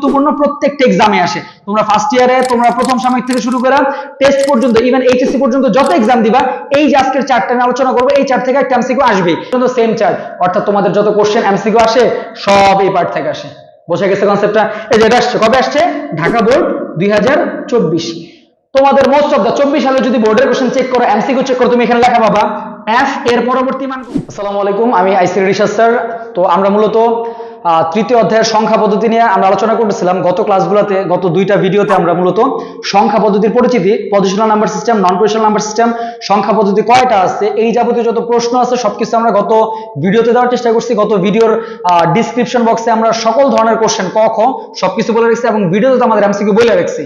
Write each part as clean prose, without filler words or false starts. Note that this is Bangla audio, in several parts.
গুরুত্বপূর্ণ, প্রত্যেকটা এক্সামে আসে। তোমরা ফার্স্ট ইয়ারে তোমরা প্রথম সাময়িক থেকে শুরু করে টেস্ট পর্যন্ত, ইভেন এইচএসসি পর্যন্ত যত এক্সাম দিবা, এই যে আজকের চারটা নিয়ে আলোচনা করবো, এই চার থেকে একটা এমসিকিউ আসবেই, কিন্তু সেম চার্ট, অর্থাৎ তোমাদের যত কোশ্চেন এমসিকিউ আসে সব এই পার্ট থেকে আসে। বোঝা গেছে কনসেপ্টটা? এই যে এটা আসছে, কবে আসছে? ঢাকা বোর্ড 2024। তোমাদের মোস্ট অফ দা 24 সালে যদি বোর্ডের কোশ্চেন চেক করো, এমসিকিউ চেক করো, তুমি এখানে লেখা পাবা এফ এর পরবর্তী মান। আসসালামু আলাইকুম, আমি আইসিটি রিশাদ স্যার। তো আমরা মূলত তৃতীয় অধ্যায়ের সংখ্যা পদ্ধতি নিয়ে আমরা আলোচনা করতেছিলাম গত ক্লাসগুলোতে, গত দুইটা ভিডিওতে আমরা মূলত সংখ্যা পদ্ধতির পরিচিতি, পজিশনাল নাম্বার সিস্টেম, নন পজিশনাল নাম্বার সিস্টেম, সংখ্যা পদ্ধতি কয়টা আছে, এই যাবতীয় যত প্রশ্ন আছে সবকিছু আমরা গত ভিডিওতে দেওয়ার চেষ্টা করছি। গত ভিডিওর ডিসক্রিপশন বক্সে আমরা সকল ধরনের কোশ্চেন ক খ সবকিছু বলে রাখছি এবং ভিডিওতে আমাদের এমসিকিউ বলে রাখছি।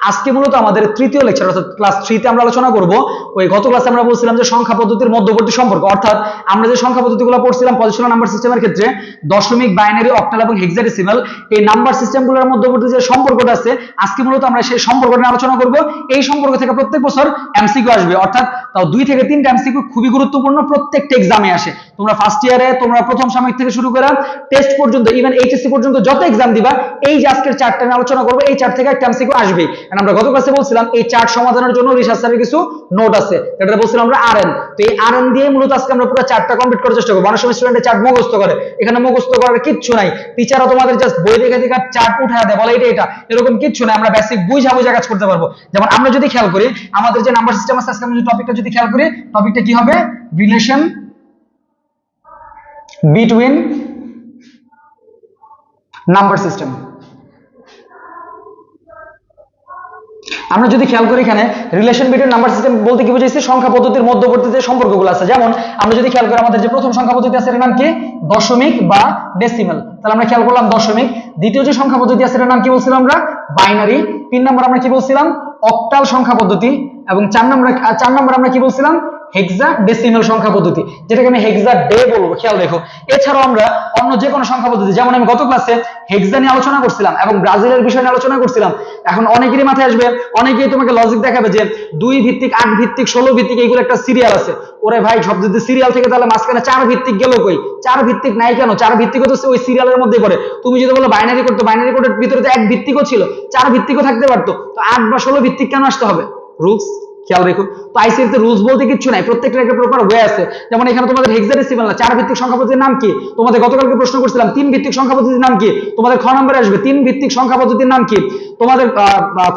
আজকে মূলত আমাদের তৃতীয় লেকচার, অর্থাৎ ক্লাস 3 তে আমরা আলোচনা করব ওই গত ক্লাসে আমরা বলছিলাম যে সংখ্যা পদ্ধতির মধ্যবর্তী সম্পর্ক, অর্থাৎ আমরা যে সংখ্যা পদ্ধতিগুলো পড়ছিলাম পজিশনাল নাম্বার সিস্টেমের ক্ষেত্রে দশমিক, বাইনারি, অক্টাল এবং হেক্সাডেসিমাল, এই নাম্বার সিস্টেমগুলোর মধ্যবর্তী যে সম্পর্কটা আছে, আজকে মূলত আমরা সেই সম্পর্কটা নিয়ে আলোচনা করব। এই সম্পর্ক থেকে প্রত্যেক বছর এমসিকিউ আসবে, অর্থাৎ তাও 2 থেকে 3টা এমসিকিউ খুবই গুরুত্বপূর্ণ, প্রত্যেকটা এক্সামে আসে। তোমরা ফার্স্ট ইয়ারে তোমরা প্রথম সাময়িক থেকে শুরু করে টেস্ট পর্যন্ত, ইভেন এইচএসসি পর্যন্ত যত এক্সাম দিবা, এই যে আজকের চারটা নিয়ে আলোচনা করব, এই চার থেকে একটা এমসিকিউ আসবে। আমরা গত ক্লাসে বলছিলাম এই চার্ট সমাধানের জন্য রিসার্চ স্যারের কিছু নোট আছে, এটা বলছিলাম আমরা আরএন। তো এই আরএন দিয়ে মূলত আজকে আমরা পুরো চার্টটা কমপ্লিট করার চেষ্টা করব। অনেক সময় স্টুডেন্টের চার্ট মুখস্থ করে, এখানে মুখস্থ করার কিচ্ছু নাই। টিচাররা তোমাদের জাস্ট বই দেখে দেখে চার্ট উঠায় দেয়, বলে এটা এরকম কিচ্ছু নাই। আমরা বেসিক বুঝা কাজ করতে পারবো। যেমন আমরা যদি খেয়াল করি আমাদের যে নাম্বার সিস্টেম আছে, আজকে আমরা যে টপিকটা যদি খেয়াল করি, টপিকটা কি হবে? Relation between number system. আমরা যদি খেয়াল করি এখানে রিলেশন বিটুইন নাম্বার সিস্টেম বলতে কি বুঝাইছি? সংখ্যা পদ্ধতির মধ্যবর্তী যে সম্পর্কগুলো আছে। যেমন আমরা যদি খেয়াল করি আমাদের যে প্রথম সংখ্যা পদ্ধতি আছে এর নাম কি? দশমিক বা ডেসিমাল। তাহলে আমরা খেয়াল করলাম দশমিক। দ্বিতীয় যে সংখ্যা পদ্ধতি আছে এর নাম কি বলছিলাম আমরা? বাইনারি। 3 নম্বর আমরা কি বলছিলাম? অক্টাল সংখ্যা পদ্ধতি। এবং 4 নম্বর আমরা কি বলছিলাম? হেক্সাডেসিমাল সংখ্যা পদ্ধতি, যেটাকে আমি হেক্সা ডে বলবো, খেয়াল রেখো। এছাড়াও আমরা অন্য যে কোনো সংখ্যা পদ্ধতি, যেমন আমি গত ক্লাসে হেক্সা নিয়ে আলোচনা করছিলাম এবং ব্রাজিলের বিষয় নিয়ে আলোচনা করছিলাম। এখন অনেকেরই মাথায় আসবে, অনেকেই তোমাকে লজিক দেখাবে যে 2 ভিত্তিক, 8 ভিত্তিক, 16 ভিত্তিক এইগুলো একটা সিরিয়াল আছে। ওরে ভাই, সব যদি সিরিয়াল থেকে তাহলে মাঝখানে 4 ভিত্তিক গেল কই? 4 ভিত্তিক নাই কেন? 4 ভিত্তিক তো ওই সিরিয়ালের মধ্যে পড়ে। তুমি যদি বলো বাইনারি করতে, বাইনারি কোডের ভিতরে তো 1 ভিত্তিকও ছিল, 4 ভিত্তিকও থাকতে পারতো। তো 8 বা 16 ভিত্তিক কেন আসতে হবে? রুলস, খেয়াল রেখো। তো আইসিটিতে রুলস বলতে কিছু নাই, প্রত্যেকটা একটা প্রপার ওয়ে আছে। যেমন এখানে তোমাদের হেক্সাডেসিমাল না, 4 ভিত্তিক সংখ্যা পদ্ধতির নাম কি? তোমাদের গতকালকে প্রশ্ন করছিলাম 3 ভিত্তিক সংখ্যা পদ্ধতির নাম কি? তোমাদের খ নম্বরে আসবে 3 ভিত্তিক সংখ্যা পদ্ধতির নাম কি? তোমাদের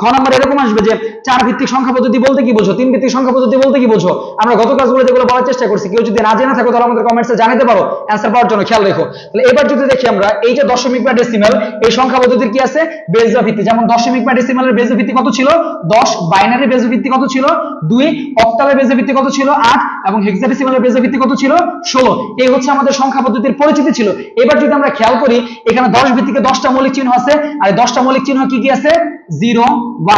খ নম্বরে এরকম আসবে যে 4 ভিত্তিক সংখ্যা পদ্ধতি বলতে কি বোঝো, 3 ভিত্তিক সংখ্যা পদ্ধতি বলতে কি বোঝো। আমরা গত ক্লাসগুলো যেগুলো বলার চেষ্টা করছি, কেউ যদি না জেনে থাকো তাহলে আমাদের কমেন্টসে জানাতে পারো অ্যানসার পাওয়ার জন্য, খেয়াল রেখো। তাহলে এবার যদি দেখি আমরা এই যে দশমিক বা ডেসিমাল, এই সংখ্যা পদ্ধতির কি আছে? বেজ বা ভিত্তি। যেমন দশমিক বা ডেসিমালের বেজ ভিত্তি কত ছিল? 10। বাইনারি বেজ ভিত্তি কত ছিল? 2। অক্টালের বেজ ভিত্তি কত ছিল? 8। এবং হেক্সাডেসিমালের বেজ ভিত্তি কত ছিল? 16। এই হচ্ছে আমাদের সংখ্যা পদ্ধতির পরিচিতি ছিল। এবার যদি আমরা খেয়াল করি, এখানে 10 ভিত্তিকে 10টা মৌলিক চিহ্ন আছে, আর 10টা মৌলিক চিহ্ন কি কি আছে? 0,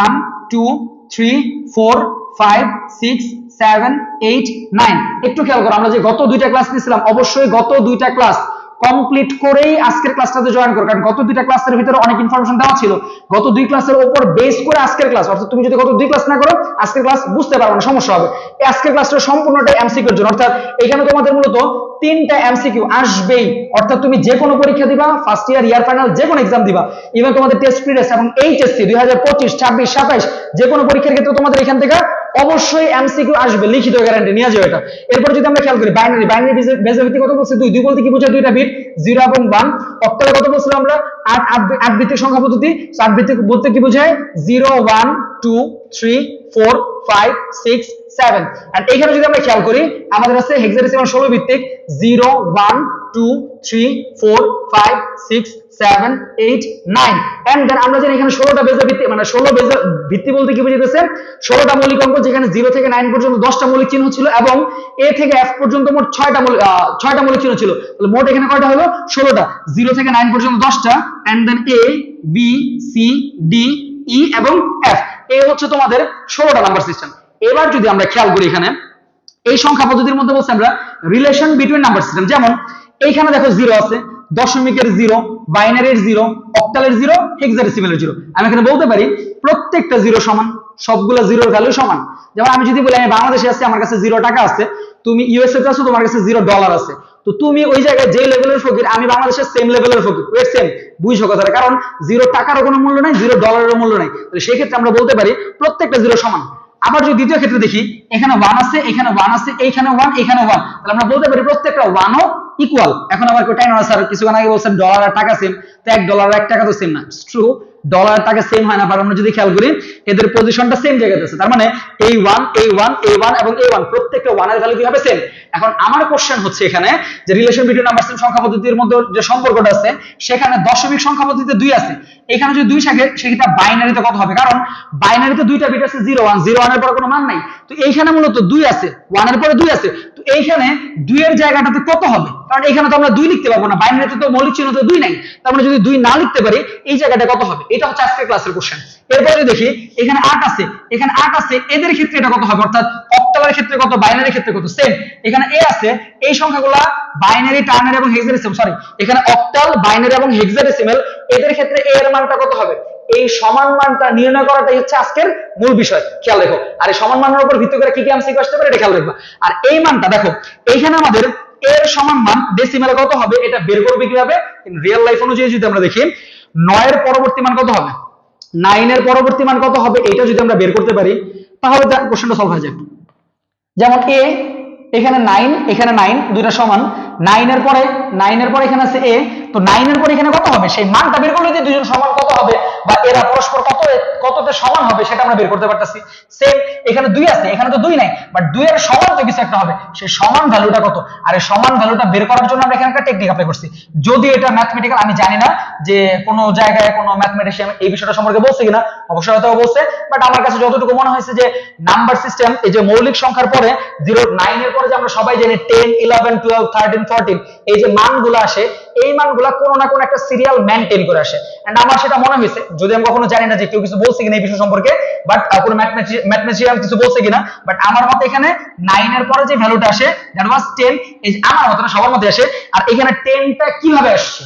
1, 2, 3, 4, 5, 6, 7, 8, 9। একটু খেয়াল করো, আমরা যে গত 2টা ক্লাস নিয়েছিলাম, অবশ্যই গত 2টা ক্লাস কমপ্লিট করেই আজকের ক্লাসটাতে জয়েন করো, কারণ গত 2টা ক্লাসের ভিতরে অনেক ইনফরমেশন দেওয়া ছিল। গত 2 ক্লাসের উপর বেস করে আজকের ক্লাস, অর্থাৎ তুমি যদি গত 2 ক্লাস না করো আজকের ক্লাস বুঝতে পারবে না, সমস্যা হবে। এই আজকের ক্লাসটা সম্পূর্ণটাই এমসিকিউর জন্য, অর্থাৎ এখানে তোমাদের মূলত 3টা এমসিকিউ আসবেই। অর্থাৎ তুমি যে কোনো পরীক্ষা দিবা, ফার্স্ট ইয়ার, ইয়ার ফাইনাল, যে কোনো এক্সাম দিবা, ইভেন তোমাদের টেস্ট প্রিলিজ এবং এইচএসসি 2025, 26, 27 যে কোনো পরীক্ষার ক্ষেত্রে তোমাদের এখান থেকে অবশ্যই এমসিকিউ আসবে, লিখিত গ্যারান্টি নিয়ে যাও এটা। এরপর যদি আমরা খেয়াল করি বাইনারি, বাইনারি বেজের ভিত্তি কত বলছে? 2। 2 বলতে কি বোঝায়? 2টা বিট, 0 এবং 1। অক্টালে কত বলছিলাম আমরা? 8 ভিত্তিক সংখ্যা পদ্ধতি। 8 ভিত্তিক বলতে কি বোঝায়? 0, 1, 2, 3, 4, 5, 6, 7। আর এখানে যদি আমরা খেয়াল করি আমাদের আছে হেক্সাডেসিমাল 16 ভিত্তিক, 0, 1, 2, 3, 4, 5, 6, 7, 8, 9। এন্ড দেন আমরা জানি এখানে 16টা বেজের ভিত্তি, মানে 16 বেজের ভিত্তি বলতে কি বোঝাইতেছে? 16টা মৌলিক অঙ্ক, যেখানে 0 থেকে 9 পর্যন্ত 10টা মৌলিক চিহ্ন ছিল এবং a থেকে f পর্যন্ত মোট 6টা মৌলিক চিহ্ন ছিল। তাহলে মোট এখানে কয়টা হলো? 16টা। 0 থেকে 9 পর্যন্ত 10টা, and then a, b, c, d, e এবং f। এই হচ্ছে তোমাদের 16টা নাম্বার সিস্টেম। এবার যদি আমরা খেয়াল করি এখানে এই সংখ্যা পদ্ধতির মধ্যে বলছি আমরা রিলেশন বিটুইন নাম্বার সিস্টেম। যেমন এইখানে দেখো 0 আছে, দশমিকের 0, বাইনারির 0, অক্টালের 0, হেক্সাডেসিমালের 0। আমি এখানে বলতে পারি প্রত্যেকটা 0 সমান সবগুলো জিরোর ভ্যালু সমান। যেমন আমি যদি বলি আমি বাংলাদেশে আছি, আমার কাছে 0 টাকা আছে, তুমি ইউএসএ তে আছো, তোমার কাছে $0 আছে, তো তুমি ওই জায়গায় যে লেভেলের ফকির, আমি বাংলাদেশের সেম লেভেলের ফকির, ওয়েট সেম, বুঝছো কথাটা? কারণ 0 টাকারও কোনো মূল্য নাই, $0 মূল্য নাই, তাহলে সেই ক্ষেত্রে আমরা বলতে পারি প্রত্যেকটা জিরো সমান। আবার যদি দ্বিতীয় ক্ষেত্রে দেখি, এখানে 1 আছে, এখানে 1 আছে, এইখানে 1, এখানে 1, তাহলে আমরা বলতে পারি প্রত্যেকটা 1 ও ইকুয়াল। এখন আবার কেউ টাইম স্যার কিছুক্ষণ আগে বলছেন ডলার আর টাকা সেম, তো $1 আর 1 টাকা তো সেম না। ট্রু, ডলার আর টাকা সেম হয় না, কারণ আমরা যদি খেয়াল করি এদের পজিশনটা সেম জায়গাতে আছে, তার মানে এই 1 এবং এই 1 প্রত্যেকটা 1 এর ভ্যালু কি হবে? সেম। এখন আমার কোশ্চেন হচ্ছে এখানে যে রিলেশন বিটুইন নাম্বার সিস্টেম সংখ্যা পদ্ধতির মধ্যে যে সম্পর্কটা আছে, সেখানে দশমিক সংখ্যা পদ্ধতিতে 2 আছে, এখানে যদি 2 থাকে সেটা বাইনারিতে কত হবে? কারণ বাইনারিতে দুইটা বিট আছে 0 1, 0 1 এর পরে কোনো মান নাই, তো এইখানে মূলত 2 আছে, 1 এর পরে 2 আছে, তো এইখানে 2 এর জায়গাটাতে কত হবে? কারণ এখানে তো আমরা 2 লিখতে পারবো না, বাইনারিতে তো মৌলিক চিহ্ন তো 2 নাই, তার মানে যদি 2 না লিখতে পারি এই জায়গাটা কত হবে? এটা হচ্ছে আজকের ক্লাসের কোশ্চেন। এরপরে যদি দেখি এখানে 8 আছে, এখানে 8 আছে, এদের ক্ষেত্রে এটা কত হবে? অর্থাৎ অক্টালের ক্ষেত্রে কত, বাইনারির ক্ষেত্রে কত? সেম। এখানে a আছে, এই সংখ্যাগুলো বাইনারি, টার্নারি এবং হেক্সাডেসিমাল, সরি এখানে অক্টাল, বাইনারি এবং হেক্সাডেসিমাল, এদের ক্ষেত্রে a এর মানটা কত হবে? এই সমান মানটা নির্ণয় করাটাই হচ্ছে আজকের মূল বিষয়, খেয়াল রেখো। আর এই সমান মানের উপর ভিত্তি করে কি কি এমসিকিউ আসতে পারে এটা খেয়াল রাখবা। আর এই মানটা দেখো, এইখানে আমাদের এর সমান মান ডেসিমালে কত হবে এটা বের করবে কিভাবে? ইন রিয়েল লাইফ অনুযায়ী যদি আমরা দেখি 9 এর পরবর্তী মান কত হবে, 9 এর পরবর্তী মান কত হবে, এটা যদি আমরা বের করতে পারি তাহলে কোশ্চেনটা সলভ হয়ে যাবে। যেমন a, এখানে 9, এখানে 9, দুইটা সমান, 9 এর পরে এখানে আছে a, তো 9 এর পরে এখানে কত হবে সেই মানটা বের করলে যে দুইজন সমান কত হবে বা এরা পরস্পর কততে সমান হবে সেটা আমরা বের করতে পারতেছি। সেম এখানে 2 আছে, এখানে তো 2 নাই, বাট 2 এর সমান তো কিছু একটা হবে, সেই সমান ভ্যালুটা কত? আর এই সমান ভ্যালুটা বের করার জন্য আমরা এখানে একটা টেকনিক অ্যাপ্লাই করছি। যদি এটা ম্যাথমেটিক্যাল আমি জানি না যে কোনো জায়গায় কোনো ম্যাথমেটিশিয়ান এই বিষয়টা সম্পর্কে বলছে কিনা, অবশ্যই হয়তো বলছে, বাট আমার কাছে যতটুকু মনে হয়েছে যে নাম্বার সিস্টেম এই যে মৌলিক সংখ্যার পরে 0 9 এর পরে যে আমরা সবাই জানি 10 11 12 13 14 এই যে মানগুলো আসে, এই মানগুলা কোনো না কোনো একটা সিরিয়াল মেইনটেইন করে আসে। এন্ড আমার সেটা মনে হয়েছে, যদি আমি কখনো জানি না যে কেউ কিছু বলছে কিনা এই বিষয় সম্পর্কে, বাট কোনো ম্যাথমেটিশিয়ান কিছু বলছে কিনা, বাট আমার মতে এখানে 9 এর পরে যে ভ্যালুটা আসে দ্যাট ওয়াজ 10, এই আমার মতে না সবার মতে আসে। আর এখানে 10টা কিভাবে আসছে,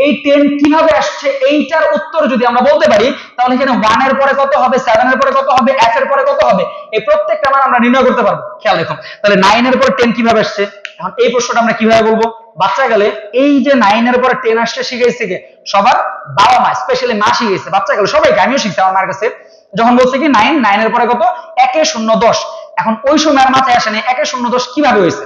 এই 10 কিভাবে আসছে এইটার উত্তর যদি আমরা বলতে পারি তাহলে এখানে 1 এর পরে কত হবে, 7 এর পরে কত হবে, f এর পরে কত হবে, এই প্রত্যেকটা মান আমরা নির্ণয় করতে পারবো। খেয়াল রাখুন তাহলে 9 এর পরে 10 কিভাবে আসছে, এখন এই প্রশ্নটা আমরা কিভাবে বলবো? বাচ্চা গেলে এই যে 9 এর পরে 10 আসছে শিখাইছে কে? সবার বাবা মা, স্পেশালি মা শিখাইছে বাচ্চা গেলে সবাইকে, আমিও শিখছি আমার মার কাছে, যখন বলছে কি 9 এর পরে কত 1 এ 0 10, এখন ওই সময় আর মাথায় আসে না 1 এ 0 10 কিভাবে হয়েছে।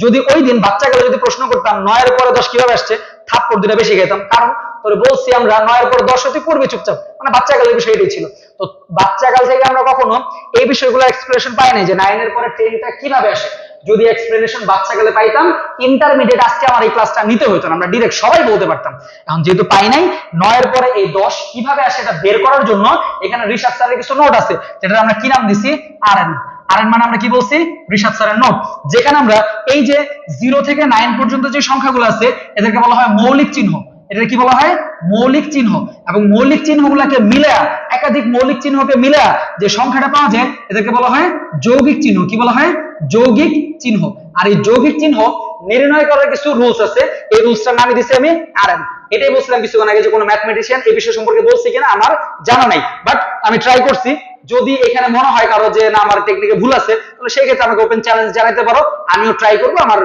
যদি ওই দিন বাচ্চা গেলে যদি প্রশ্ন করতাম 9 এর পরে 10 কিভাবে আসছে, থাপ্পড় দুটো বেশি খেতাম, কারণ তোরে বলছি আমরা 9 এর পরে 10 হতে পূর্বে চুপচাপ, মানে বাচ্চা কালের বিষয় এটাই ছিল। তো বাচ্চা কাল থেকে আমরা কখনো এই বিষয়গুলো এক্সপ্লেনেশন পাই নাই যে 9 এর পরে 10টা কিভাবে আসে। যদি এক্সপ্লেনেশন বাচ্চা কালে পাইতাম ইন্টারমিডিয়েট আজকে আমার এই ক্লাসটা নিতে হতো না, আমরা ডাইরেক্ট সবাই বলতে পারতাম। এখন যেহেতু পাই নাই 9 এর পরে এই 10 কিভাবে আসে এটা বের করার জন্য এখানে রিশাদ স্যারের কিছু নোট আছে, যেটা আমরা কি নাম দিছি, আরএন। আরএন মানে আমরা কি বলছি, রিশাদ স্যারের নোট, যেখানে আমরা এই যে 0 থেকে 9 পর্যন্ত যে সংখ্যাগুলো আছে এদেরকে বলা হয় মৌলিক চিহ্ন। এটা কি বলা হয়? মৌলিক চিহ্ন। এবং মৌলিক চিহ্নগুলোকে মিলে, একাধিক মৌলিক চিহ্নকে মিলে যে সংখ্যাটা পাওয়া যায় এদেরকে বলা হয় যৌগিক চিহ্ন। কি বলা হয়? যৌগিক চিহ্ন। আর এই যৌগিক চিহ্ন নির্ণয় করার কিছু রুলস আছে, এই রুলসটার নামই দিছি আমি আরএন। এটাই বলছিলাম কিছুক্ষণ আগে যে কোনো ম্যাথমেটিশিয়ান এই বিষয় সম্পর্কে বলছে কিনা আমার জানা নাই, বাট আমি ট্রাই করছি। যদি এখানে মনে হয় কারো যে না আমার টেকনিকে ভুল আছে তাহলে সেই ক্ষেত্রে আমাকে ওপেন চ্যালেঞ্জ জানাতে পারো, আমিও ট্রাই করবো আমার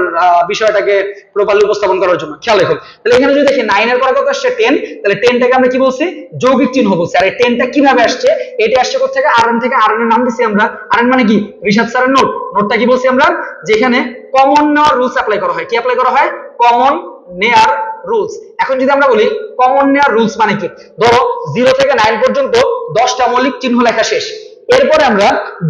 বিষয়টাকে প্রপারলি উপস্থাপন করার জন্য। খেয়াল রাখুন তাহলে এখানে যদি দেখি 9 এর পরে কত আসছে 10, তাহলে 10টাকে আমরা কি বলছি, যৌগিক চিহ্ন বলছি। আর এই 10টা কিভাবে আসছে, এটা আসছে কোথা থেকে, আরএন থেকে। আরএন এর নাম দিছি আমরা, আরএন মানে কি, রিশাদ স্যারের নোট। নোটটা কি বলছি আমরা, যেখানে কমন নেওয়ার রুলস অ্যাপ্লাই করা হয়। কি অ্যাপ্লাই করা হয়? কমন নেয়ার রুলস। এখন যদি আমরা বলি কমন নেয়ার রুলস মানে কি, ধরো 0 থেকে 9 পর্যন্ত 10টা মৌলিক চিহ্ন লেখা শেষ, এরপরে আমরা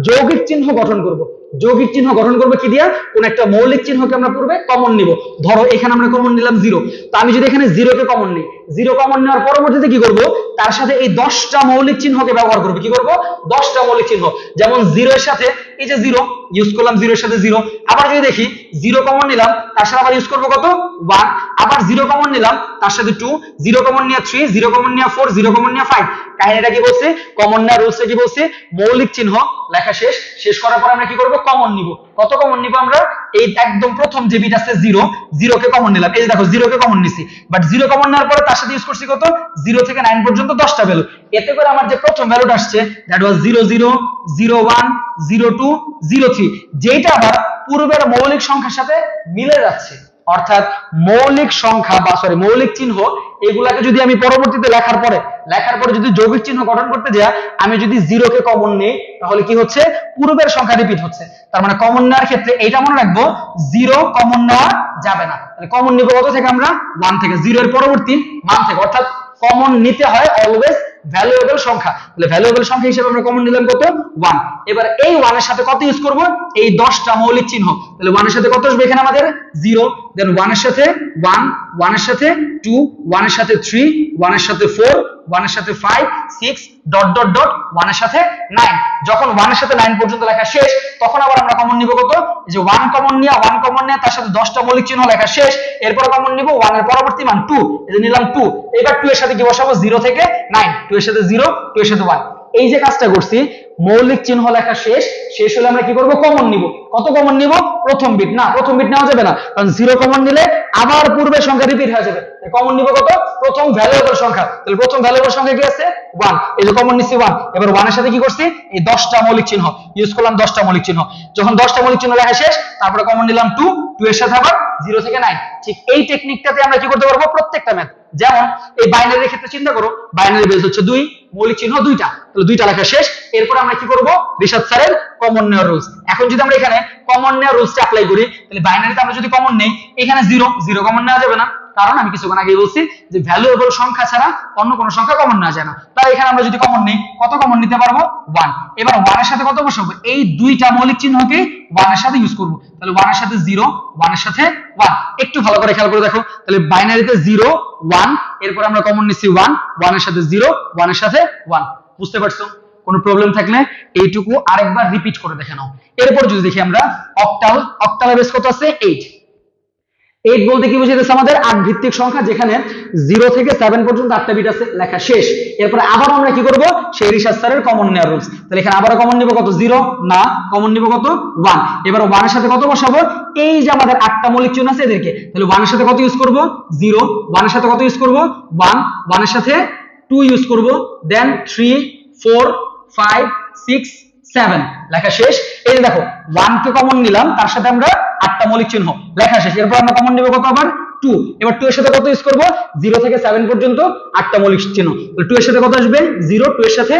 যৌগিক চিহ্ন গঠন করব। যৌগিক চিহ্ন গঠন করব কি দিয়া, কোন একটা মৌলিক চিহ্নকে আমরা পূর্বে কমন নিব। ধরো এখানে আমরা কমন নিলাম 0, তো আমি যদি এখানে 0 কে কমন নিই, 0 কমন নেওয়ার পরবর্তীতে কি করব, তার সাথে এই 10টা মৌলিক চিহ্নকে ব্যবহার করব। কি করব? 10টা মৌলিক চিহ্ন। যেমন 0 এর সাথে এই যে 0 ইউজ করলাম, 0 এর সাথে 0। আবার যদি দেখি 0 কমন নিলাম, তার সাথে আবার ইউজ করব কত, 1। আবার 0 কমন নিলাম, তার সাথে 2, 0 কমন নিয়ে 3, 0 কমন নিয়ে 4, 0 কমন নিয়ে 5। কাহিনীটা কি বলছে, কমন নেওয়ার রুলসে কি বলছে, মৌলিক চিহ্ন লেখা শেষ করার পর আমরা কি করব, কমন নিব। কত কমন নিব আমরা? এই একদম প্রথম যে বিট আছে 0, 0 কে কমন নিলাম। এই যে দেখো 0 কে কমন নিছি, বাট 0 কমন নেওয়ার পরে তার সাথে ইউজ করছি কত? 0 থেকে 9 পর্যন্ত 10টা ভ্যালু। এতে করে আমার যে প্রথম ভ্যালুটা আসছে দ্যাট ওয়াজ 0 0 0 1 0 2 0 3, যেটা আবার পূর্বের মৌলিক সংখ্যার সাথে মিলে যাচ্ছে। অর্থাৎ মৌলিক সংখ্যা বা মৌলিক চিহ্ন এগুলাকে যদি আমি পরবর্তীতে লেখার পরে যদি যৌগিক চিহ্ন গঠন করতে যাই, আমি যদি 0 কে কমন নেই তাহলে কি হচ্ছে? পূর্বের সংখ্যা রিপিট হচ্ছে। তার মানে কমন নেওয়ার ক্ষেত্রে এইটা মনে রাখবো, 0 কমন নেওয়া যাবে না। তাহলে কমন নিব কত থেকে? আমরা 1 থেকে, 0 এর পরবর্তী মান থেকে। অর্থাৎ কমন নিতে হয় অলওয়েজ ভ্যালুয়েবল সংখ্যা। তাহলে ভ্যালুয়েবল সংখ্যা হিসেবে আমরা কমন নিলাম কত? 1। এবার এই 1 এর সাথে কত ইউজ করব? এই 10টা মৌলিক চিহ্ন। তাহলে 1 এর সাথে কত আসবে এখানে আমাদের? 0, দেন 1 এর সাথে 1, 1 এর সাথে 2, 1 এর সাথে 3, 1 এর সাথে 4, 1 এর সাথে 5, 6 ডট ডট ডট 1 এর সাথে 9। যখন 1 এর সাথে 9 পর্যন্ত লেখা শেষ, তখন আবার আমরা কমন নিব কত? এই যে 1 কমন নিয়ে তার সাথে 10টা মৌলিক চিহ্ন লেখা শেষ, এরপর কমন নিব 1 এর পরবর্তী মান 2, এই যে নিলাম 2। এবার 2 এর সাথে কি বসাবো? 0 থেকে 9, 2 এর সাথে 0, 2 এর সাথে 1। এই যে কাজটা করছি, মৌলিক চিহ্ন লেখা শেষ হলে আমরা কি করব? কমন নিব। কত কমন নিব? প্রথম বিট। না, প্রথম বিট নেওয়া যাবে না, কারণ 0 কমন নিলে আবার পূর্বের সংখ্যা রিপিট হয়ে যাবে। কমন নিব কত? প্রথম ভ্যালুয়েবল সংখ্যা। তাহলে প্রথম ভ্যালুয়েবল সংখ্যা কি আছে? 1। এই যে কমন নিছি 1। এবার 1 এর সাথে কি করছি? এই 10টা মৌলিক চিহ্ন ইউজ করলাম, 10টা মৌলিক চিহ্ন। যখন 10টা মৌলিক চিহ্ন লেখা শেষ, তারপরে কমন নিলাম 2, 2 এর সাথে আবার 0 থেকে 9। ঠিক এই টেকনিকটাতে আমরা কি করতে পারবো? প্রত্যেকটা ম্যাথ, যেমন এই বাইনারির ক্ষেত্রে চিন্তা করো, বাইনারি বেস হচ্ছে 2, মৌলিক চিহ্ন 2টা, তাহলে 2টা লেখা শেষ। এরপর আমরা কি করব? রিশাদ স্যারের কমন নেওয়ার রুলস। এখন যদি আমরা এখানে কমন নেওয়ার রুলসটা অ্যাপ্লাই করি, তাহলে বাইনারিতে আমরা যদি কমন নেই, এখানে 0 কমন নেওয়া যাবে না, কারণ আমি কিছুক্ষণ আগে বলছি যে ভ্যালুয়েবল সংখ্যা ছাড়া অন্য কোনো সংখ্যা কমন নেওয়া যায় না। তাই এখানে আমরা যদি কমন নেই, কত কমন নিতে পারবো? 1। এবার 1 এর সাথে কত বসাবো? এই 2টা মৌলিক চিহ্নকে 1 এর সাথে ইউজ করব। তাহলে 1 এর সাথে 0, 1 এর সাথে 1। একটু ভালো করে খেয়াল করে দেখো, তাহলে বাইনারিতে 0 1, এরপর আমরা কমন নিচ্ছি 1, 1 এর সাথে 0, 1 এর সাথে 1। বুঝতে পারছো? কোনো প্রবলেম থাকলে এইটুকু আরেকবার রিপিট করে দেখে নাও। এরপর যদি দেখি আমরা অক্টালের বেস কত আছে? 8 বলতে কি বুঝাইতেছে? আমাদের 8 ভিত্তিক সংখ্যা, যেখানে 0 থেকে 7 পর্যন্ত 8টা বিট আছে, লেখা শেষ। এরপর আবার আমরা কি করব? সেই রিশাদ স্যারের কমন নেওয়ার রুলস। তাহলে এখানে আবার কমন নিব কত? 0 না, কমন নিব কত? 1। এবার 1 এর সাথে কত বসাবো? এই যে আমাদের 8টা মৌলিক চিহ্ন আছে এদেরকে, তাহলে 1 এর সাথে কত ইউজ করব? 0, 1 এর সাথে কত ইউজ করব? 1, 1 এর সাথে 2 ইউজ করব, দেন 3, 4, 5, 6, 7 লেখা শেষ। এই যে দেখো 1 কে কমন নিলাম, তার সাথে আমরা 8টা মৌলিক চিহ্ন লেখা শেষ। এরপর আমরা কমন নেব কত? আবার 2। এবার 2 এর সাথে কত ইউজ করব? 0 থেকে 7 পর্যন্ত 8টা মৌলিক চিহ্ন। তাহলে 2 এর সাথে কত আসবে? 0, 2 এর সাথে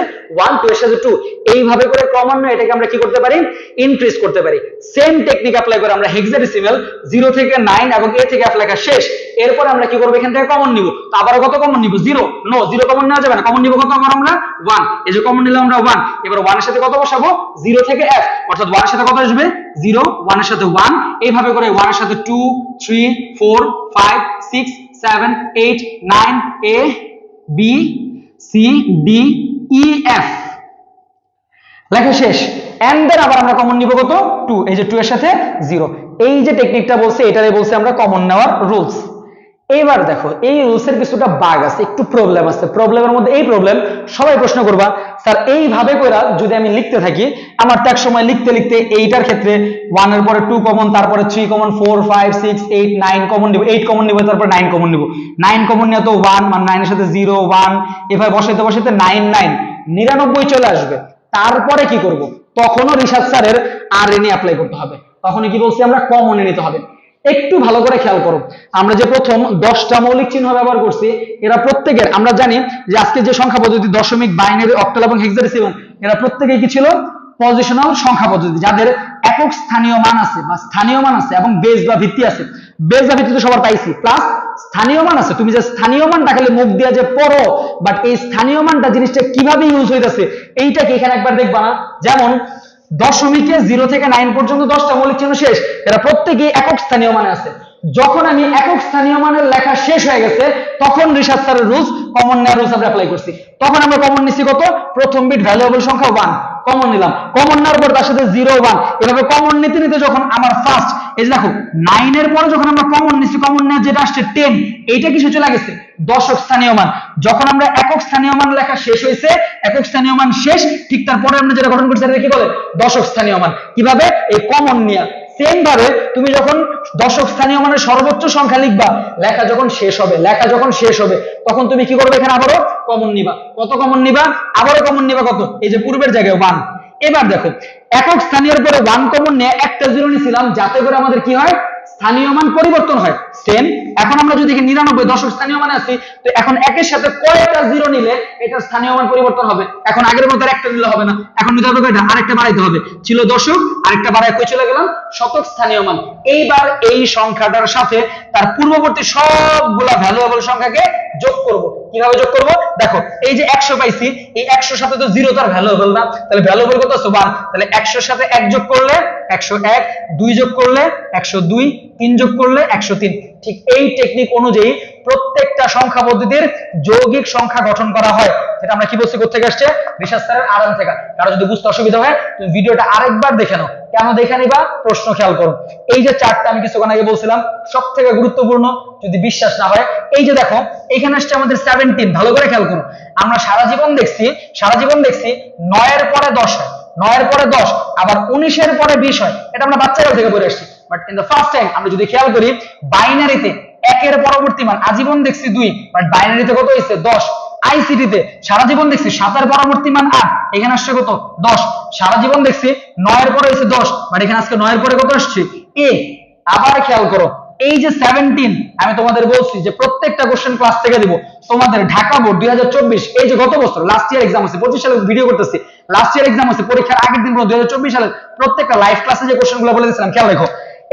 1, 2 এর সাথে 2। এইভাবে করে ক্রমান্বয়ে এটাকে আমরা কি করতে পারি? ইনক্রিজ করতে পারি। সেম টেকনিক অ্যাপ্লাই করে আমরা হেক্সাডেসিমাল 0 থেকে 9 এবং a থেকে f লেখা শেষ। এরপর আমরা কি করব? এখান থেকে কমন নিব। তো আবার কত কমন নিব? 0 নো, 0 কমন নেওয়া যাবে না। কমন নিব কত? আবার আমরা 1। এই যে কমন নিলাম আমরা 1। এবার 1 এর সাথে কত বসাবো? 0 থেকে f, অর্থাৎ 1 এর সাথে কত আসবে? 0, 1 এর সাথে 1। এইভাবে করে 1 এর সাথে 2, 3, 4, 5, 6, 7, 8, 9, a b c d e f লেখা শেষ। এন্ড দেন আবার আমরা কমন নিব কত? 2। এই যে 2 এর সাথে 0। এই যে টেকনিকটা বলছে, এটারে বলছে আমরা কমন নেওয়ার রুলস। এবার দেখো, এই রুলসের কিছুটা বাগ আছে, একটু প্রবলেম আছে। প্রবলেমের মধ্যে এই প্রবলেম, সবাই প্রশ্ন করবা স্যার এইভাবে কইরা যদি আমি লিখতে থাকি, আমার তো এক সময় লিখতে লিখতে এইটার ক্ষেত্রে 1 এর পরে 2 কমন, তারপরে 3 কমন, 4 5 6 8 9 কমন নিব, 8 কমন নিব, তারপর 9 কমন নিব। 9 কমন নিয়ে তো 1, মানে 9 এর সাথে 0 1, এভাবে বসাইতে বসাইতে 9 9 99 চলে আসবে। তারপরে কি করব? তখনও রিশাদ স্যারের আর এনে অ্যাপ্লাই করতে হবে। তখনই কি বলছি আমরা? কমন নিতে হবে। একটু ভালো করে খেয়াল করো, আমরা যে প্রথম 10টা মৌলিক চিহ্ন ব্যবহার করছি, এরা প্রত্যেকের, আমরা জানি যে আজকে যে সংখ্যা পদ্ধতি দশমিক, বাইনারি, অক্টাল এবং হেক্সাডেসিমাল, এরা প্রত্যেকেই কি ছিল? পজিশনাল সংখ্যা পদ্ধতি, যাদের একক স্থানীয় মান আছে বা স্থানীয় মান আছে এবং বেস বা ভিত্তি আছে। বেস বা ভিত্তি তো সবার পাইছি, প্লাস স্থানীয় মান আছে। তুমি যে স্থানীয় মানটা খালি মুখ দিয়ে যে পড়ো, বাট এই স্থানীয় মানটা জিনিসটা কিভাবে ইউজ হইতাছে এইটা কি এখানে একবার দেখবা না? যেমন দশমিকে 0 থেকে 9 পর্যন্ত 10টা মৌলিক চিহ্ন শেষ, এরা প্রত্যেকেই একক স্থানীয় মানে আছে। যখন আমি একক স্থানীয় মানের লেখা শেষ হয়ে গেছে, তখন রিশাদ স্যারের রুলস, কমন নেওয়ার রুলস আমরা অ্যাপ্লাই করছি। তখন আমরা কমন নিছি কত? প্রথম বিট ভ্যালুয়েবল সংখ্যা 1, কমন নিলাম, কমন নেওয়ার পর তার সাথে 0 1 এভাবে কমন নিতে নিতে যখন আমার ফার্স্ট এই যে দেখো 9 এর পরে যখন আমরা কমন নিছি, কমন নেওয়া যেটা আসছে 10, এইটা কিসে চলে গেছে দশক স্থানীয় মান। যখন আমরা একক স্থানীয় মান লেখা শেষ হয়েছে, একক স্থানীয় মান শেষ, ঠিক তারপরে আমরা যেটা গঠন করছি এটা কি বলে দশক স্থানীয় মান। কিভাবে এই কমন নিয়া। সেম ভাবে তুমি যখন দশক স্থানীয় মানের সর্বোচ্চ সংখ্যা লিখবা, লেখা যখন শেষ হবে তখন তুমি কি করবে এখানে আবারও কমন নিবা। কত কমন নিবা? আবারও কমন নিবা কত? এই যে পূর্বের জায়গায় 1। এবার দেখো একক স্থানীয়ের পরে 1 কমন নিয়ে একটা 0 নিছিলাম, যাতে করে আমাদের কি হয় স্থানীয় মান পরিবর্তন হয়। সেম এখন আমরা যদি 99 দশক স্থানীয় মানে আছি, তো এখন একের সাথে কয়টা 0 নিলে এটার স্থানীয় মান পরিবর্তন হবে? এখন আগের মতো একটা নিলে হবে না, এখন নিতে হবে কয়টা? আরেকটা বাড়াইতে হবে। ছিল দশক, আরেকটা বাড়ায় কই চলে গেলাম? শতক স্থানীয় মান। এইবার এই সংখ্যাটার সাথে তার পূর্ববর্তী সবগুলা ভ্যালুয়েবল সংখ্যাকে যোগ করব। কিভাবে যোগ করব? দেখো এই যে 100 পাইছি, এই 100 সাথে তো 0 তার ভ্যালুয়েবল না, তাহলে ভ্যালুয়েবল কত আছে 1, তাহলে 100 সাথে 1 যোগ করলে 101, 2 যোগ করলে 102, 3 যোগ করলে 103। ঠিক এই টেকনিক অনুযায়ী প্রত্যেকটা সংখ্যা পদ্ধতির যৌগিক সংখ্যা গঠন করা হয়। এটা আমরা কি বলছি, কোথা থেকে আসছে? রিশাদ স্যারের আরাম থেকে। কারো যদি বুঝতে অসুবিধা হয় তুমি ভিডিওটা আরেকবার দেখে নাও। কেন দেখে নিবা? প্রশ্ন খেয়াল করো। এই যে চারটা আমি কিছুক্ষণ আগে বলছিলাম সবথেকে গুরুত্বপূর্ণ, যদি বিশ্বাস না হয় এই যে দেখো এখানে আসছে আমাদের 17। ভালো করে খেয়াল করো, আমরা সারা জীবন দেখছি 9 এর পরে 10 হয়, 9 এর পরে 10, আবার 19 এর পরে 20 হয়। এটা আমরা বাচ্চাকাল থেকে পড়ে আসছি। But in the first time আমরা যদি খেয়াল করি বাইনারিতে 1 এর পরবর্তী মান আজীবন দেখছি 2, বাট বাইনারিতে কত হইছে 10। আইসিটিতে সারা জীবন দেখছি 7 এর পরবর্তী মান 8, এখানে আসছে কত 10। সারা জীবন দেখছি 9 এর পরে হইছে 10, বাট এখানে আজকে 9 এর পরে কত আসছে এ। আবার খেয়াল করো এই যে 17, আমি তোমাদের বলছি যে প্রত্যেকটা কোশ্চেন ক্লাস থেকে দিব। তোমাদের ঢাকা বোর্ড 2024, এই যে গত বছর লাস্ট ইয়ার এক্সাম হচ্ছে, 25 সালে ভিডিও করতেছি, লাস্ট ইয়ার এক্সাম হচ্ছে, পরীক্ষার আগের দিন 2024 সালে প্রত্যেকটা লাইভ ক্লাসে যে কোশ্চেনগুলো বলে দিয়েছিলাম খেয়াল রাখো।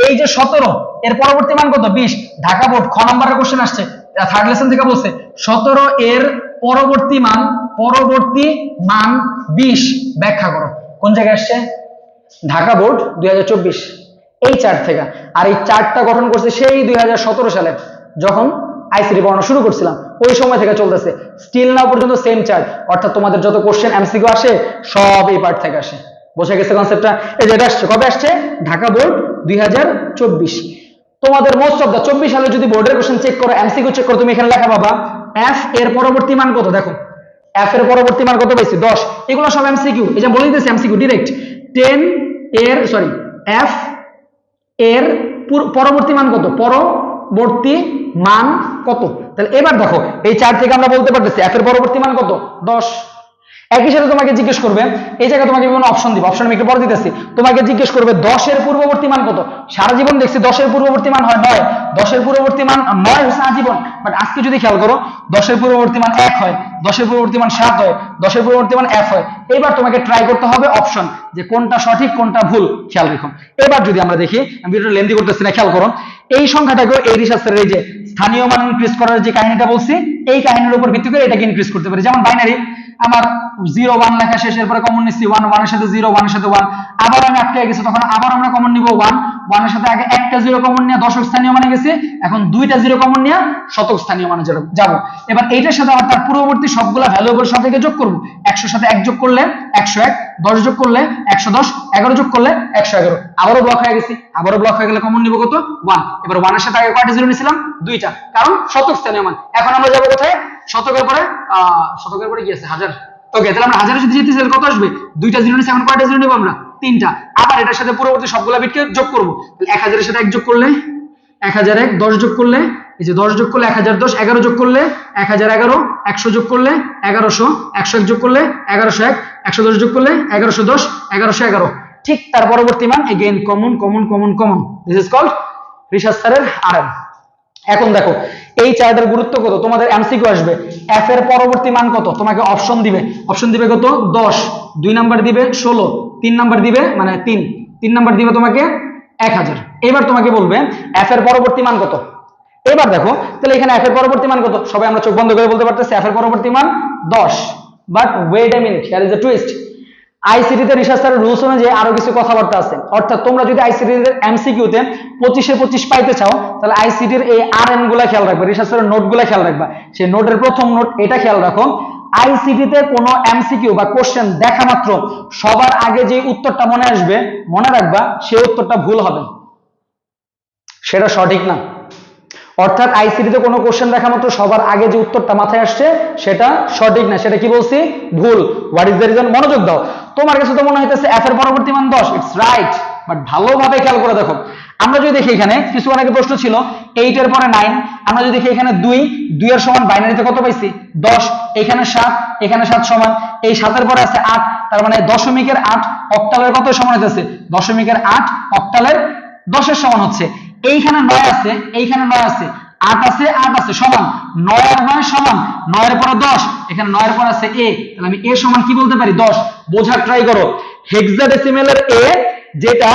এই যে 17 এর পরবর্তী মান কত 20, ঢাকা বোর্ড খ নম্বরের কোশ্চেন আসছে, থার্ড লেসন থেকে বলছে 17 এর পরবর্তী মান 20 ব্যাখ্যা করো। কোন জায়গায় আসছে? ঢাকা বোর্ড 2024 এই চার্ট থেকে। আর এই চার্টটা গঠন করছে সেই 2017 সালে যখন আইসিটি পড়ানো শুরু করছিলাম, ওই সময় থেকে চলতেছে স্টিল নাও পর্যন্ত সেম চার্ট। অর্থাৎ তোমাদের যত কোশ্চেন এমসিকিউ আসে সব এই পার্ট থেকে আসে। বোঝা গেছে কনসেপ্টটা? এই যে এটা আসছে, কবে আসছে? ঢাকা বোর্ড 2024। তোমাদের মোস্ট অফ দা 24 সালে যদি বোর্ডের কোশ্চেন চেক করো, এমসিকিউ চেক করো, তুমি এখানে লেখা পাবা এফ এর পরবর্তী মান কত। দেখো এফ এর পরবর্তী মান কত পাইছি 10, এগুলো সব এমসিকিউ। এই যে বলে দিতেছি এমসিকিউ ডিরেক্ট। 10 এর এফ এর পরবর্তী মান কত, পরবর্তী মান কত। তাহলে এবার দেখো এই চার্ট থেকে আমরা বলতে পারতেছি এফ এর পরবর্তী মান কত 10। একই সাথে তোমাকে জিজ্ঞেস করবে, এই জায়গায় তোমাকে বিভিন্ন অপশন দিব, অপশন আমি একটু পরে দিতেছি। তোমাকে জিজ্ঞেস করবে 10 এর পূর্ববর্তী মান কত। সারা জীবন দেখছি 10 এর পূর্ববর্তী মান হয় 9, 10 এর পূর্ববর্তী মান 9 হচ্ছে আজীবন। বাট আজকে যদি খেয়াল করো 10 এর পূর্ববর্তী মান 1 হয়, 10 এর পূর্ববর্তী মান 7 হয়, 10 এর পূর্ববর্তী মান f হয়। এবার তোমাকে ট্রাই করতে হবে অপশন, যে কোনটা সঠিক কোনটা ভুল খেয়াল রেখো। এবার যদি আমরা দেখি, আমি ভিডিওটা লেন্দি করতেছি না, খেয়াল করুন এই সংখ্যাটাকে এই রিসার্চের এই যে স্থানীয় মান ইনক্রিজ করার যে কাহিনীটা বলছি, এই কাহিনীর উপর ভিত্তি করে এটাকে ইনক্রিজ করতে পারি। যেমন বাইনারি আমার 0 1 লেখা শেষের পরে কমন নিচ্ছি 1, 1 এর সাথে 0, 1 এর সাথে 1, আবার আমি আটকে গেছি, তখন আবার আমরা কমন নিব 1, 1 এর সাথে আগে একটা 0 কমন নিয়ে দশক স্থানীয় মানে গেছি, এখন দুইটা 0 কমন নিয়ে শতক স্থানীয় মানে যাব। এবার এইটার সাথে আবার তার পূর্ববর্তী সবগুলা ভ্যালুয়েবল সংখ্যাকে যোগ করব। 100 সাথে 1 যোগ করলে 101, 10 যোগ করলে 110, 11 যোগ করলে 111, আবারও ব্লক হয়ে গেছি, আবারও ব্লক হয়ে গেলে কমন নিব কত 1। এবার 1 এর সাথে আগে কয়টা 0 নিছিলাম? দুইটা, কারণ শতক স্থানীয় মান। এখন আমরা যাব কোথায়? শতকের পরে কি আছে? হাজার। ওকে, তাহলে আমরা হাজারে যদি যেতে চাই কত আসবে? দুইটা 0 নিছি, এখন কয়টা 0 নিব আমরা? তিনটা। আবার এটার সাথে পূর্ববর্তী সবগুলা বিটকে যোগ করব। তাহলে 1000 এর সাথে 1 যোগ করলে 1001, 10 যোগ করলে এই যে 10 যোগ করলে 1010, 11 যোগ করলে 1011, 100 যোগ করলে 1100, 101 যোগ করলে 1101, 110 যোগ করলে 1110, 1111। ঠিক তার পরবর্তী মান again common. This is called research স্যারের আরএম। এখন দেখো এই চার্টের গুরুত্ব কত। তোমাদের এমসিকিউ আসবে এফ এর পরবর্তী মান কত, তোমাকে অপশন দিবে কত 10, 2 নাম্বার দিবে 16, 3 নাম্বার দিবে মানে 3 নাম্বার দিবে তোমাকে 1000। এবার তোমাকে বলবে এফ এর পরবর্তী মান কত। এবার দেখো তাহলে এখানে এফ এর পরবর্তী মান কত, সবাই আমরা চোখ বন্ধ করে বলতে পারতেছি এফ এর পরবর্তী মান 10। But wait a minute, here is a twist. আইসিটিতে রিসার্চ স্যারের রুলস অনুযায়ী আরো কিছু কথাবার্তা আছে। অর্থাৎ তোমরা যদি আইসিটির এমসিকিউতে 25 এ 25 পাইতে চাও, তাহলে আইসিটির এই আরএন গুলা খেয়াল রাখবে, রিসার্চ স্যারের নোট গুলা খেয়াল রাখবা। সেই নোটের প্রথম নোট এটা খেয়াল রাখো, আইসিটিতে কোনো এমসিকিউ বা কোশ্চেন দেখা মাত্র সবার আগে যে উত্তরটা মনে আসবে, মনে রাখবা সেই উত্তরটা ভুল হবে, সেটা সঠিক না। অর্থাৎ আইসিটিতে কোনো কোশ্চেন দেখা মাত্র সবার আগে যে উত্তরটা মাথায় আসছে সেটা সঠিক না, সেটা কি বলছি? ভুল। What is the reason? মনোযোগ দাও। তোমার কাছে তো মনে হইতেছে f এর পরবর্তী মান 10, ইটস রাইট, বাট ভালোভাবে খেয়াল করে দেখো। আমরা যদি দেখি এখানে কিছুক্ষণ আগে প্রশ্ন ছিল 8 এর পরে 9, আমরা যদি দেখি এখানে 2 এর সমান বাইনারিতে কত পাইছি? 10, এখানে 7, এখানে 7 সমান, এই 7 এর পরে আছে 8, তার মানে দশমিকের 8 অক্টালের কত সমান হইতেছে? দশমিকের 8 অক্টালের 10 এর সমান হচ্ছে। এইখানে 9 আছে, এইখানে 9 আছে, 8 আছে, 8 আছে সমান 9 আর 9 সমান 9 এর পরে 10, এখানে 9 এর পরে আছে a, তাহলে আমি a সমান কি বলতে পারি? 10। বোঝার ট্রাই করো। হেক্সাডেসিমেলের a যেটা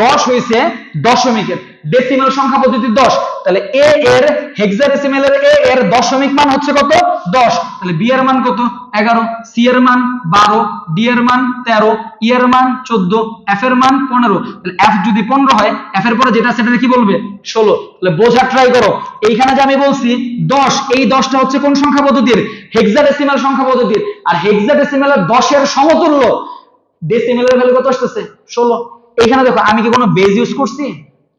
10 হইছে দশমিকের, ডেসিমেল সংখ্যা পদ্ধতি 10, তাহলে a এর হেক্সাডেসিমেলের a এর দশমিক মান হচ্ছে কত? 10। তাহলে b এর মান কত? 11, c এর মান 12, d এর মান 13, e এর মান 14, f এর মান 15। তাহলে f যদি 15 হয়, f এর পরে যেটা সেটা কি বলবে? 16। তাহলে বোঝার ট্রাই করো। এইখানে যে আমি বলছি 10, এই 10টা হচ্ছে কোন সংখ্যা পদ্ধতির? হেক্সাডেসিমেল সংখ্যা পদ্ধতির। আর হেক্সাডেসিমেলের 10 এর সমতুল্য ডেসিমেলের ভ্যালু কত আসতেছে? 16। এখানে দেখো আমি কি কোনো বেজ ইউজ করছি?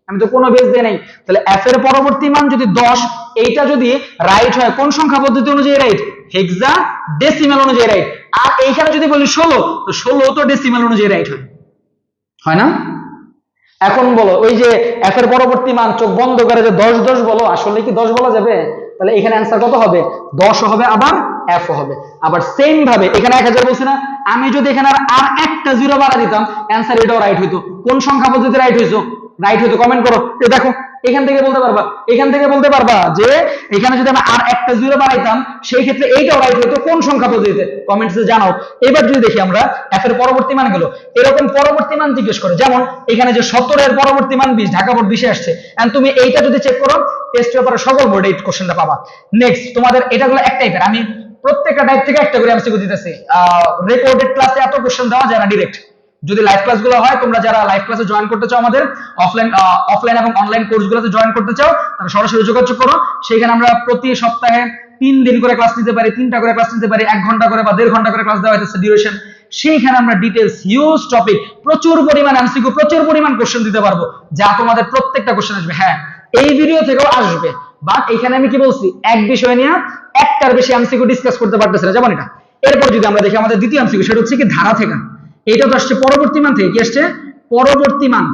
আমি তো কোনো বেজ দেই নাই। তাহলে f এর পরবর্তী মান যদি 10, এইটা যদি রাইট হয় কোন সংখ্যা পদ্ধতি অনুযায়ী রাইট? হেক্সাডেসিমেল অনুযায়ী রাইট। আর এইখানে যদি বলি 16, তো 16 তো ডেসিমেল অনুযায়ী রাইট হয়, হয় না? এখন বলো ওই যে f এর পরবর্তী মান চোখ বন্ধ করে যে 10 10 বলো, আসলে কি 10 বলা যাবে? তাহলে এখানে অ্যান্সার কত হবে? 10 হবে, আবার f হবে। আবার সেম ভাবে এখানে 1000 বলছি না, আমি যদি এখানে আর একটা জিরো বাড়া দিতাম, অ্যান্সার এটাও রাইট হইতো। কোন সংখ্যা পদ্ধতি রাইট হইছো? রাইট হইতো, কমেন্ট করো। দেখো এখান থেকে বলতে পারবা, এখান থেকে বলতে পারবা যে এখানে যদি আমি আর একটা জিরো বাড়াইতাম সেই ক্ষেত্রে এইটাও রাইট হইতো কোন সংখ্যা পদ্ধতিতে? কমেন্টসে জানাও। এবার যদি দেখি আমরা f এর পরবর্তী মান গুলো, এরকম পরবর্তী মান জিজ্ঞেস করে, যেমন এখানে যে 17 এর পরবর্তী মান 20, ঢাকা বোর্ড 20 আসছে, এন্ড তুমি এইটা যদি চেক করো টেস্ট পেপারে সকল বোর্ডে এই কোশ্চেনটা পাবা। নেক্সট তোমাদের এটা হলো এক টাইপের, আমি প্রত্যেকটা টাইপ থেকে একটা করে এমসিকিউ দিতেছি। রেকর্ডেড ক্লাসে এত কোশ্চেন দেওয়া যায় না ডাইরেক্ট। যদি লাইভ ক্লাসগুলো হয়, তোমরা যারা লাইভ ক্লাসে জয়েন করতে চাও, আমাদের অফলাইন এবং অনলাইন কোর্সগুলোতে জয়েন করতে চাও, তারা সরাসরি যোগাযোগ করো। সেখানে আমরা প্রতি সপ্তাহে 3 দিন করে ক্লাস নিতে পারি, 3টা করে ক্লাস নিতে পারি, 1 ঘন্টা করে বা 1.5 ঘন্টা করে ক্লাস দেওয়া হইতেছে ডিউরেশন। সেইখানে আমরা ডিটেইলস হিউজ টপিক, প্রচুর পরিমাণ এমসিকিউ, প্রচুর পরিমাণ কোশ্চেন দিতে পারবো, যা তোমাদের প্রত্যেকটা কোশ্চেন আসবে। হ্যাঁ, এই ভিডিও থেকেও আসবে, বাট এখানে আমি কি বলছি, এক বিষয় নিয়ে একটার বেশি এমসিকিউ ডিসকাস করতে পারতেছি না, যেমন এটা। এরপর যদি আমরা দেখি আমাদের দ্বিতীয় এমসিকিউ, সেটা হচ্ছে কি ধারা থেকে। এটা তো আসছে পরবর্তী মান থেকে, কি আসছে? পরবর্তী মান।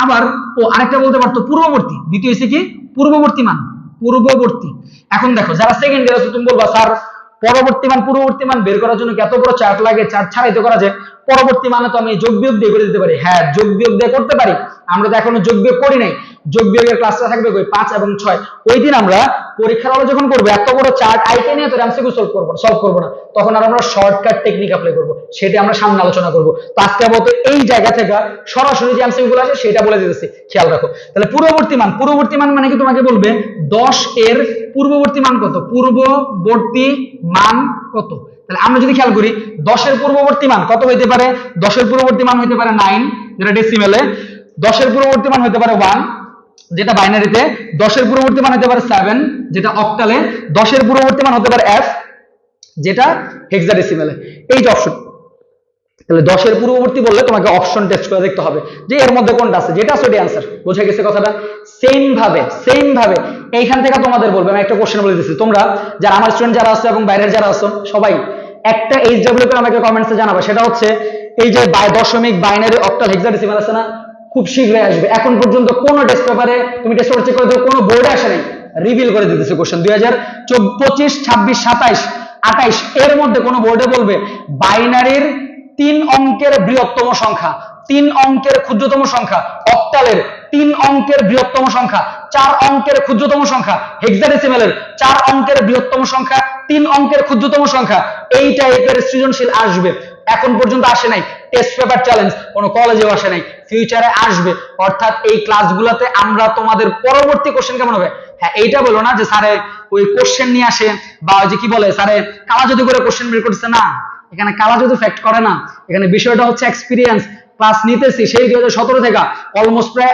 আবার ও আরেকটা বলতে পারতো পূর্ববর্তী, দ্বিতীয় হচ্ছে কি? পূর্ববর্তী মান, পূর্ববর্তী। এখন দেখো যারা সেকেন্ড ইয়ার আছে, তুমি বলবা স্যার পরবর্তী মান পূর্ববর্তী মান বের করার জন্য এত বড় চার্ট লাগে, চার্ট ছাড়াই তো করা যায়। পরবর্তী মানে তো আমি যোগ বিয়োগ দিয়ে করে দিতে পারি। হ্যাঁ, যোগ বিয়োগ দিয়ে করতে পারি, আমরা তো এখনো যোগ বিয়োগ করি নাই। যোগ বিয়োগের ক্লাসটা থাকবে কই? 5 এবং 6। ওই দিন আমরা পরীক্ষার হলে যখন করবো, এত বড় চার্ট আইতে নিয়ে তো এমসিকিউ সলভ করবো না, তখন আর আমরা শর্টকাট টেকনিক অ্যাপ্লাই করবো, সেটা আমরা সামনে আলোচনা করবো। তো আজকে আপাতত এই জায়গা থেকে সরাসরি যে এমসিকিউ গুলো আছে সেটা বলে দিতেছি, খেয়াল রাখো। তাহলে পূর্ববর্তী মান, পূর্ববর্তী মান মানে কি? তোমাকে বলবে 10 এর পূর্ববর্তী মান কত? পূর্ববর্তী মান কত? তাহলে আমরা যদি খেয়াল করি 10 এর পূর্ববর্তী মান কত হইতে পারে? 10 এর পূর্ববর্তী মান হইতে পারে 9, যেটা ডেসিমেলে। 10 এর পূর্ববর্তী মান হইতে পারে 1, যেটা বাইনারিতে। 10 এর পূর্ববর্তী মান হতে পারে 7, যেটা অক্টালে। 10 এর পূর্ববর্তী মান হতে পারে f, যেটা হেক্সাডেসিমেলে। এই যে অপশন। তাহলে 10 এর পূর্ববর্তী বললে তোমাকে অপশন টেস্ট করে দেখতে হবে যে এর মধ্যে কোনটা আছে, যেটা আছে ওটাই आंसर। বোঝা গেছে কথাটা? সেম ভাবে এইখান থেকে তোমাদের বলবে, আমি একটা কোশ্চেন বলে দিচ্ছি, তোমরা যারা আমার স্টুডেন্ট যারা আছে এবং বাইরের যারা আছো সবাই একটা এইচডব্লিউ করে আমাকে কমেন্টসে জানাবে। সেটা হচ্ছে এই যে দশমিক, বাইনারি, অক্টাল, হেক্সাডেসিমেল আছে না, খুব শীঘ্রই আসবে। এখন পর্যন্ত কোন টেস্ট পেপারে তুমি টেস্ট পেপার চেক করে দেখো, কোন বোর্ডে আসে নাই। রিভিল করে দিতেছে কোশ্চেন 2025, 26, 27, 28 এর মধ্যে কোন বোর্ডে বলবে বাইনারির 3 অঙ্কের বৃহত্তম সংখ্যা, 3 অঙ্কের ক্ষুদ্রতম সংখ্যা, অক্টালের 3 অঙ্কের বৃহত্তম সংখ্যা, 4 অঙ্কের ক্ষুদ্রতম সংখ্যা, হেক্সাডেসিমেলের 4 অঙ্কের বৃহত্তম সংখ্যা, 3 অঙ্কের ক্ষুদ্রতম সংখ্যা, এই টাইপের সৃজনশীল আসবে। এখন পর্যন্ত আসে নাই। টেস্ট পেপার চ্যালেঞ্জ কোন কলেজেও আসে নাই, ফিউচারে আসবে। অর্থাৎ এই ক্লাসগুলোতে আমরা তোমাদের পরবর্তী কোশ্চেন কেমন হবে, হ্যাঁ এইটা বলো না যে স্যারে ওই কোশ্চেন নিয়ে আসে, বা ওই যে কি বলে স্যারে কালা যদি করে কোশ্চেন বের করতেছে, না, এখানে কালা যদি ফ্যাক্ট করে না, এখানে বিষয়টা হচ্ছে এক্সপিরিয়েন্স। ক্লাস নিতেছি সেই 2017 থেকে, অলমোস্ট প্রায়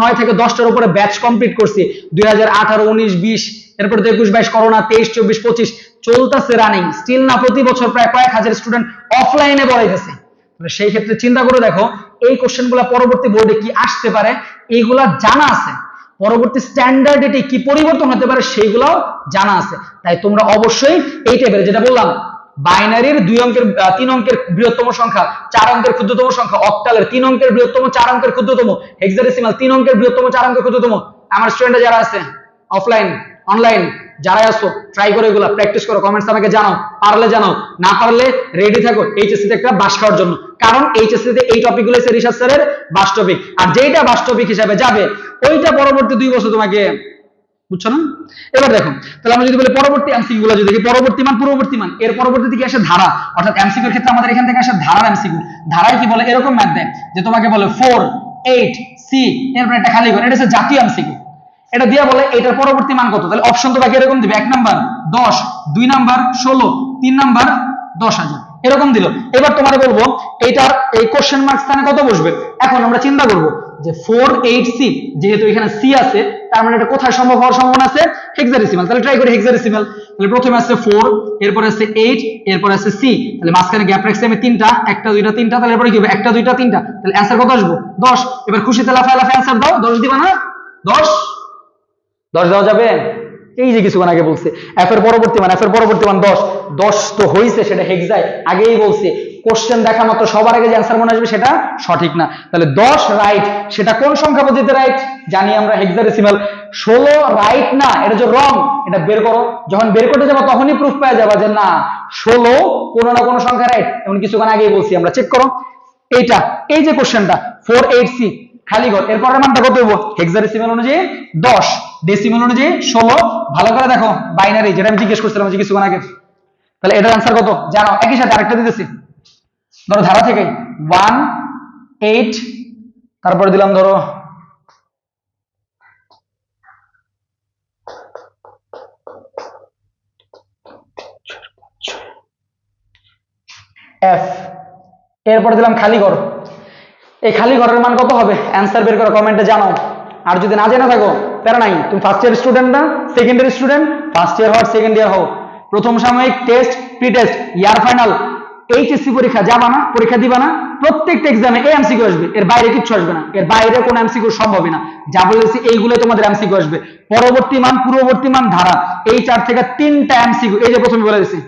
9 থেকে 10টার উপরে ব্যাচ কমপ্লিট করছি। 2018, 19, 20, এরপর 21, 22, করোনা, 23, 24, 25, চলতেছে রানিং স্টিল না প্রতি বছর প্রায় কয়েক হাজার স্টুডেন্ট অফলাইনে পড়াইতেছে। তাহলে সেই ক্ষেত্রে চিন্তা করে দেখো এই কোশ্চেনগুলো পরবর্তী বোর্ডে কি আসতে পারে এইগুলা জানা আছে, পরবর্তী স্ট্যান্ডার্ডে কি পরিবর্তন হতে পারে সেইগুলোও জানা আছে। তাই তোমরা অবশ্যই এই টাইপের যেটা বললাম বাইনারির 3 অঙ্কের বৃহত্তম সংখ্যা 4 অঙ্কের ক্ষুদ্রতম সংখ্যা, অক্টালের 3 অঙ্কের বৃহত্তম 4 অঙ্কের ক্ষুদ্রতম, হেক্সাডেসিমাল 3 অঙ্কের বৃহত্তম 4 অঙ্কের ক্ষুদ্রতম, আমার স্টুডেন্টরা যারা আছে অফলাইন অনলাইন যারা আছো ট্রাই করো, এগুলা প্র্যাকটিস করো, কমেন্টস আমাকে জানাও, পারলে জানাও, না পারলে রেডি থাকো এইচএসসি তে একটা বাস খাওয়ার জন্য। কারণ এইচএসসি তে এই টপিকগুলো হচ্ছে রিশাদ স্যারের বাস টপিক, আর যেটা বাস টপিক হিসেবে যাবে ওইটা পরবর্তী 2 বছর তোমাকে, বুঝছো না? এবার দেখো তাহলে আমরা যদি বলি পরবর্তী এমসিকিউ গুলো যদি দেখি, পরবর্তী মান পূর্ববর্তী মান, এর পরবর্তী দিকে আসে ধারা, অর্থাৎ এমসিকিউ এর ক্ষেত্রে আমাদের এখান থেকে আসে ধারার এমসিকিউ। ধারায় কি বলে এরকম ম্যাথ দেয় যে তোমাকে বলে 4 8 c এরপর একটা খালি ঘর, এটা হচ্ছে জাতীয় এমসিকিউ। এটা দিয়া বলে এটার পরবর্তী মান কত, তাহলে অপশন তো বাকি এরকম দিবে 1 নাম্বার 10, 2 নাম্বার 16, 3 নাম্বার 10,000 এরকম দিল। এবার তোমারে বলবো এইটার এই কোশ্চেন মার্ক স্থানে কত বসবে। এখন আমরা চিন্তা করব যে 4 8 c, যেহেতু এখানে c আছে তার মানে এটা কোথায় সম্ভব হওয়ার সম্ভাবনা আছে, হেক্সাডেসিমাল। তাহলে ট্রাই করি হেক্সাডেসিমাল। তাহলে প্রথমে আছে 4, এরপর আছে 8, এরপর আছে c, তাহলে মাঝখানে গ্যাপ রাখছি আমি 3টা, 1টা 2টা 3টা, তাহলে এরপরে কি হবে 1টা 2টা 3টা, তাহলে অ্যানসার কত আসবে 10। এবার খুশিতে লাফায় লাফায় অ্যানসার দাও, 10 দিবা না, 10 দেওয়া যাবে। এই যে কিছুক্ষণ আগে বলছে এফ এর পরবর্তী মান 10, 10 তো হইছে সেটা হেক্সায়, আগেই বলছি কোশ্চেন দেখা মাত্র সবার আগে যে অ্যানসার মনে আসবে সেটা সঠিক না। তাহলে 10 রাইট, সেটা কোন সংখ্যা পদ্ধতিতে রাইট জানি আমরা, হেক্সাডেসিমাল। 16 রাইট না, এটা যে রং, এটা বের করো, যখন বের করতে যাবো তখনই প্রুফ পেয়ে যাবা যে না 16 কোনো না কোনো সংখ্যা রাইট, এমন কিছুক্ষণ আগেই বলছি আমরা। চেক করো এইটা, এই যে কোশ্চেনটা 4 8 c খালি ঘর, এর পরের মানটা কত হইব, হেক্সাডেসিমাল অনুযায়ী 10, ডেসিমাল অনুযায়ী 16। ভালো করে দেখো বাইনারি যেটা আমি জিজ্ঞেস করছিলাম কিছুক্ষণ আগে, তাহলে এটার आंसर কত জানো, একই সাথে আরেকটা দিতেছি, ধরো ধারা থেকে 1 8, তারপরে দিলাম ধরো f, এরপর দিলাম খালি ঘর। এই খালি ঘরের মান কত হবে অ্যানসার বের করে কমেন্টে জানাও। আর যদি না জেনে থাকো প্যারা নাই, তুমি ফার্স্ট ইয়ার স্টুডেন্ট না second year student, first year হও সেকেন্ড ইয়ার হও, প্রথম সাময়িক test pre test year final HSC পরীক্ষা যাবা না, পরীক্ষা দিবা না, প্রত্যেকটা এক্সামে এই এমসিকিউ আসবে, এর বাইরে কিছু আসবে না, এর বাইরে কোনো এমসিকিউ সম্ভবই না। যা বলেছি এইগুলো তোমাদের এমসিকিউ আসবে, পরবর্তী মান পূর্ববর্তী মান ধারা, এই 4 থেকে 3টা এমসিকিউ, এই যে প্রথমে বলে দিছি।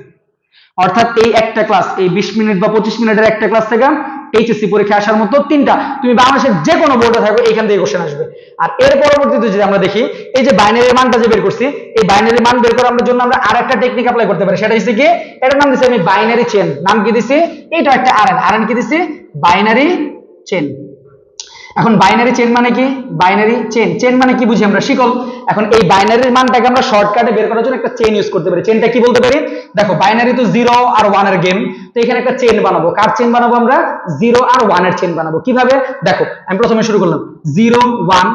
অর্থাৎ এই একটা ক্লাস, এই 20 মিনিট বা 25 মিনিটের একটা ক্লাস থেকে এইচএসসি পরীক্ষা আসার মতো 3টা, তুমি বাংলাদেশের যে কোনো বোর্ডে থাকো এইখান থেকে কোশ্চেন আসবে। আর এর পরবর্তীতে যদি আমরা দেখি এই যে বাইনারি মানটা যে বের করছি, এই বাইনারি মান বের করার জন্য আমরা আরেকটা টেকনিক অ্যাপ্লাই করতে পারি, সেটা হচ্ছে কি, এটার নাম দিছি আমি বাইনারি চেন। নাম কি দিছি, এটা একটা আরএন কি দিছি, বাইনারি চেন। এখন বাইনারি চেন মানে কি, বাইনারি চেন মানে কি বুঝি আমরা, শিকল। এখন এই বাইনারির মানটাকে আমরা শর্টকাটে বের করার জন্য একটা চেন ইউজ করতে পারি। চেনটা কি বলতে পারি, দেখো বাইনারি তো 0 আর 1 এর গেম, তো এখানে একটা চেন বানাবো। কার চেন বানাবো আমরা, 0 আর 1 এর চেন বানাবো। কিভাবে দেখো, আমি প্রথমে শুরু করলাম 0 1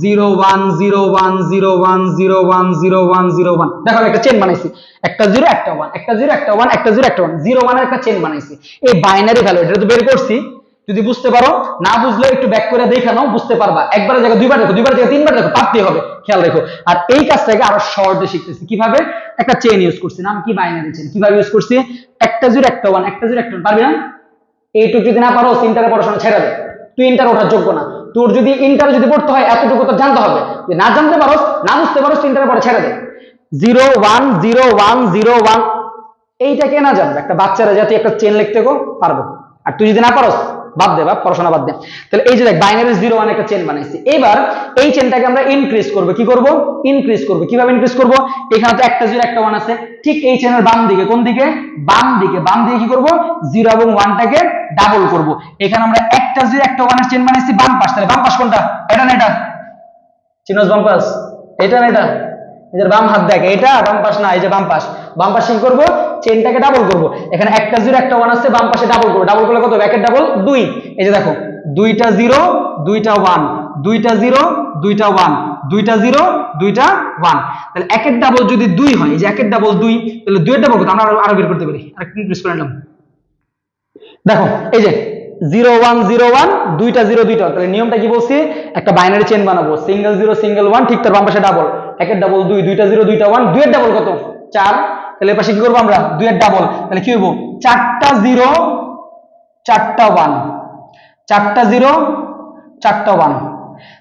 0 1 0 1 0 1 0 1 0 1 0 1, দেখো আমি একটা চেন বানাইছি, একটা 0 একটা 1 একটা 0 একটা 1 একটা 0 একটা 1 0 1 এর একটা চেন বানাইছি। এই বাইনারি ভ্যালু এটা তো বের করছি, যদি বুঝতে পারো, না বুঝলে একটু ব্যাক করে দেখে নাও, বুঝতে পারবা। একবারের জায়গায় দুইবার দেখো, দুইবার জায়গায় তিনবার দেখো, পারতেই হবে, খেয়াল রেখো। আর এই কাজটাকে আরো শর্টে শিখতেছি কিভাবে, একটা চেন ইউজ করছি, নাম কি বাইনারি চেন। কিভাবে ইউজ করছি, একটা 0 একটা 1 একটা 0 একটা 1, পারবি না? এইটুকু যদি না পারো ইন্টারে পড়াশোনা ছেড়ে দে, তুই ইন্টার ওঠার যোগ্য না। তোর যদি ইন্টারে যদি পড়তে হয় এতটুকু তো জানতে হবে, যে না জানতে পারো, না বুঝতে পারো, ইন্টারে পড়া ছেড়ে দে। 0 1 0 1 0 1, এইটা কে না জানবে, একটা বাচ্চারা যাতে একটা চেন লিখতে পারবো। আর তুই যদি না পারো বাদ দে, বা পড়াশোনা বাদ দে। তাহলে এই যে দেখ বাইনারি 0 1 একটা চেন বানাইছি। এবার এই চেনটাকে আমরা ইনক্রিজ করব, কি করব, ইনক্রিজ করব। কিভাবে ইনক্রিজ করব, এখানে তো একটা 0 একটা 1 আছে, ঠিক এই চেনের বাম দিকে, কোন দিকে, বাম দিকে, বাম দিকে কি করব, 0 এবং 1 টাকে ডাবল করব। এখানে আমরা একটা 0 একটা 1 এর চেন বানাইছি বাম পাশ, তাহলে বাম পাশ কোনটা, এটা না এটা, চিনোস বাম পাশ, এটা না এটা, এই যে বাম হাত দেখ, এটা বাম পাশ না, এই যে বাম পাশ। বাম পাশে কি করব, চেনটাকে ডাবল করব। এখানে একটা 0 একটা 1 আছে, বাম পাশে ডাবল করব। ডাবল করলে কত, ব্যাকেট ডাবল 2, এই যে দেখো দুইটা 0 দুইটা 1, দুইটা 0 দুইটা 1, দুইটা 0 দুইটা 1, তাহলে একের ডাবল যদি 2 হয়, এই যে একের ডাবল 2, তাহলে 2 এর ডাবল কত, আমরা আরো বের করতে পারি। আরেকটু ইনক্রিজ করে নিলাম, দেখো এই যে 0 1 0 1 দুইটা 0 দুইটা, তাহলে নিয়মটা কি বলছি, একটা বাইনারি চেন বানাবো, সিঙ্গেল 0 সিঙ্গেল 1, ঠিক তার বাম পাশে ডাবল, একের ডাবল 2, দুইটা 0 দুইটা 1, 2 এর ডাবল কত 4, তাহলে এর পাশে কি করবো আমরা 2 এর ডাবল, তাহলে কি হইব 4টা 0 4টা 1, 4টা 0 4টা 1,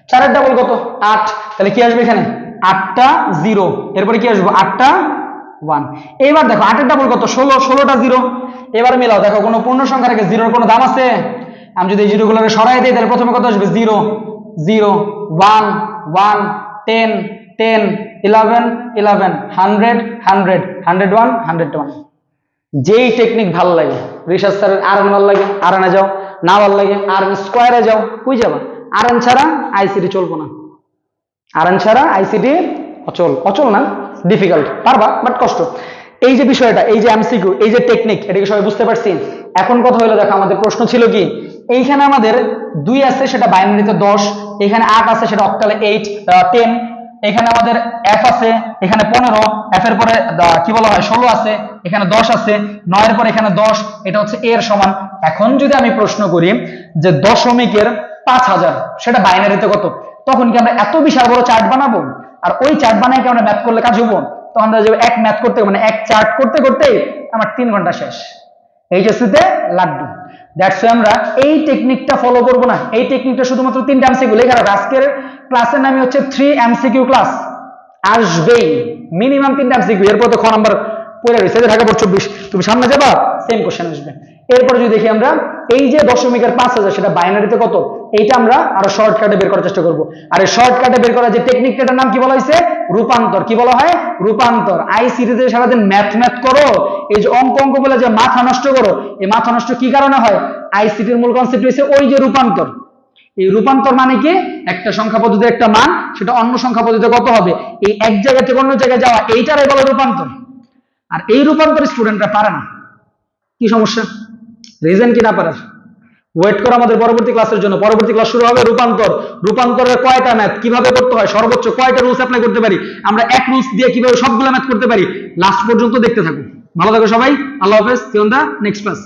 4 এর ডাবল কত 8, তাহলে কি আসবে এখানে 8টা 0, এরপরে কি আসবে 8টা 1। এবার দেখো 8 এর ডাবল কত 16, 16টা 0। এবার মেলাও, দেখো কোনো পূর্ণ সংখ্যা রেখে জিরোর কোনো দাম আছে? আমি যদি এই জিরোগুলোকে সরাই দিই তাহলে প্রথমে কত আসবে 0 0 1 1 10 10 11 11 100 100 101 101। যেই টেকনিক ভালো লাগে, রিসার্চ স্যারের আরএন ভালো লাগে আরএনে যাও, না ভালো লাগে আরএন স্কয়ারে যাও, কই যাবা? আরএন ছাড়া আইসিটি চলবো না, আরএন ছাড়া আইসিটি অচল, অচল না ডিফিকাল্ট, পারবা বাট কষ্ট। এই যে বিষয়টা, এই যে এমসিকিউ, এই যে টেকনিক, এটাকে সবাই বুঝতে পারছি? এখন কথা হলো, দেখো আমাদের প্রশ্ন ছিল কি, এইখানে আমাদের 2 আছে সেটা বাইনারিতে 10, এখানে 8 আছে সেটা অক্টালে 10, এখানে আমাদের f আছে এখানে 15, f এর পরে কি বলা হয় 16 আছে, এখানে 10 আছে, 9 এর পরে এখানে 10, এটা হচ্ছে a এর সমান। এখন যদি আমি প্রশ্ন করি যে দশমিকের 5000 সেটা বাইনারিতে কত, তখন কি আমরা এত বিশাল বড় চার্ট বানাবো? আর ওই চার্ট বানাই কি আমরা ম্যাথ করলে কাজ হবো? তো আমরা যে এক ম্যাথ করতে মানে এক চার্ট করতে করতে আমার 3 ঘন্টা শেষ। এইচএসসি তে লাড্ডু। দ্যাটস ওয়াই আমরা এই টেকনিকটা ফলো করব না। এই টেকনিকটা শুধুমাত্র 3টা এমসিকিউ লেখা রাখো। আজকের ক্লাসের নামই হচ্ছে 3 এমসিকিউ ক্লাস। আসবেই মিনিমাম 3টা এমসিকিউ, এরপর তো খ নাম্বার পড়ে রয়েছে ঢাকা বোর্ড 24, তুমি সামনে যাবা সেম কোশ্চেন আসবে। এরপরে যদি দেখি আমরা এই যে দশমিকের 5000 সেটা বাইনারিতে কত, এইটা আমরা আরো শর্টকাটে বের করার চেষ্টা করব। আর এই শর্টকাটে বের করার যে টেকনিকটার নাম কি বলা হয়েছে? রূপান্তর। কি বলা হয়? রূপান্তর। আইসিটি তে সারাদিন ম্যাথ করো, এই যে অঙ্ক বলে যে মাথা নষ্ট করো, এই মাথা নষ্ট কি কারণে হয়? আইসিটির মূল কনসেপ্ট হচ্ছে ওই যে রূপান্তর। এই রূপান্তর মানে কি? একটা সংখ্যা পদ্ধতির একটা মান সেটা অন্য সংখ্যা পদ্ধতিতে কত হবে, এই এক জায়গা থেকে অন্য জায়গায় যাওয়া, এইটারই বলে রূপান্তর। আর এই রূপান্তর স্টুডেন্টরা পারে না। কি সমস্যা? রিজন কি না পারার? ওয়েট করো আমাদের পরবর্তী ক্লাসের জন্য। পরবর্তী ক্লাস শুরু হবে রূপান্তর। রূপান্তরের কয়টা ম্যাথ কিভাবে করতে হয়, সর্বোচ্চ কয়টা রুলস অ্যাপ্লাই করতে পারি, আমরা এক রুলস দিয়ে কিভাবে সবগুলো ম্যাথ করতে পারি, লাস্ট পর্যন্ত দেখতে থাকো। ভালো থাকো সবাই, আল্লাহ হাফেজ, see on the next class.